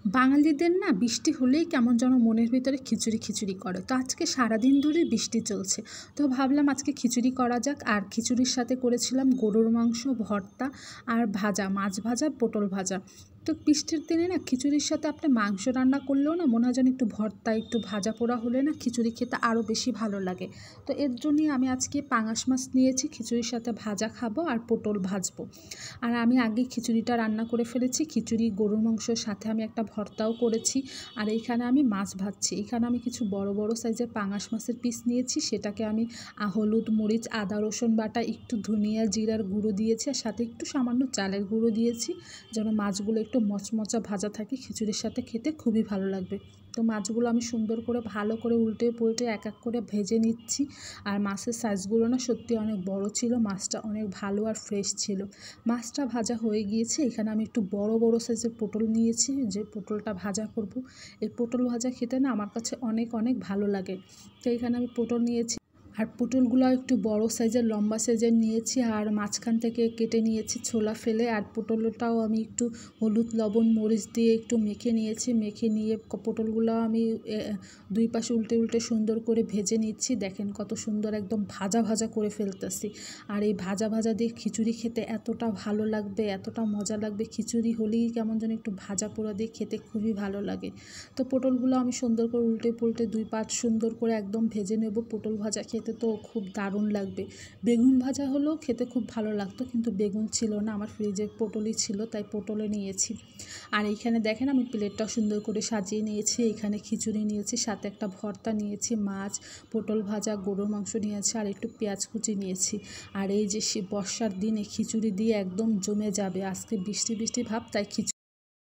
বাঙালিদের না বৃষ্টি হলেই কেমন যেন মনের ভিতরে খিচুড়ি খিচুড়ি করে। তো আজকে সারাদিন ধরে বৃষ্টি চলছে। তো ভাবলাম আজকে খিচুড়ি করা যাক। আর খিচুড়ির সাথে করেছিলাম গরুর মাংস ভর্তা আর ভাজা, মাছ ভাজা, পটল ভাজা। তো বৃষ্টির দিনে না খিচুড়ির সাথে আপনি মাংস রান্না করলেও না মনে হয় যেন একটু ভর্তা একটু ভাজা পোড়া হলে না খিচুড়ি খেতে আরও বেশি ভালো লাগে। তো এর জন্যই আমি আজকে পাঙাশ মাছ নিয়েছি, খিচুড়ির সাথে ভাজা খাবো আর পটল ভাজবো। আর আমি আগে খিচুড়িটা রান্না করে ফেলেছি। খিচুড়ি গরুর মাংসের সাথে আমি একটা ভর্তাও করেছি। আর এইখানে আমি মাছ ভাজছি। এখানে আমি কিছু বড় বড় সাইজের পাঙাশ মাছের পিস নিয়েছি, সেটাকে আমি হলুদ, মরিচ, আদা, রসুন বাটা, একটু ধনিয়া জিরার গুঁড়ো দিয়েছি আর সাথে একটু সামান্য চালের গুঁড়ো দিয়েছি, যেন মাছগুলো একটু মচমচা ভাজা থাকে। খিচুড়ির সাথে খেতে খুবই ভালো লাগবে। তো মাছগুলো আমি সুন্দর করে ভালো করে উল্টে পুল্টে এক এক করে ভেজে নিচ্ছি। আর মাছের সাইজগুলো না সত্যি অনেক বড় ছিল, মাছটা অনেক ভালো আর ফ্রেশ ছিল। মাছটা ভাজা হয়ে গিয়েছে। এখানে আমি একটু বড় বড় সাইজের পটল নিয়েছি, যে পটলটা ভাজা করব। এই পটল ভাজা খেতে না আমার কাছে অনেক অনেক ভালো লাগে। তো এখানে আমি পটল নিয়েছি আর পটলগুলো একটু বড় সাইজের লম্বা সাইজের নিয়েছি আর মাঝখান থেকে কেটে নিয়েছি ছোলা ফেলে। আর পটলটাও আমি একটু হলুদ লবণ মরিচ দিয়ে একটু মেখে নিয়েছি। মেখে নিয়ে পটলগুলো আমি দুই পাশে উল্টে উল্টে সুন্দর করে ভেজে নিচ্ছি। দেখেন কত সুন্দর একদম ভাজা ভাজা করে ফেলতেছি। আর এই ভাজা ভাজা দিয়ে খিচুড়ি খেতে এতটা ভালো লাগবে, এতটা মজা লাগবে। খিচুড়ি হলেই কেমন যেন একটু ভাজা পোড়া দিয়ে খেতে খুবই ভালো লাগে। তো পটলগুলো আমি সুন্দর করে উল্টে পুল্টে দুই পাশ সুন্দর করে একদম ভেজে নেব। পটল ভাজা খেতে তো খুব দারুণ লাগবে। বেগুন ভাজা হলেও খেতে খুব ভালো লাগতো, কিন্তু বেগুন ছিল না, আমার ফ্রিজে পটলই ছিল, তাই পটলে নিয়েছি। আর এইখানে দেখেন আমি প্লেটটা সুন্দর করে সাজিয়ে নিয়েছি। এখানে খিচুড়ি নিয়েছি, সাথে একটা ভর্তা নিয়েছি, মাছ, পটল ভাজা, গরুর মাংস নিয়েছি আর একটু পেঁয়াজ কুচি নিয়েছি। আর এই যে বর্ষার দিনে খিচুড়ি দিয়ে একদম জমে যাবে। আজকে বৃষ্টি বৃষ্টি ভাব, তাই খিচুড়ি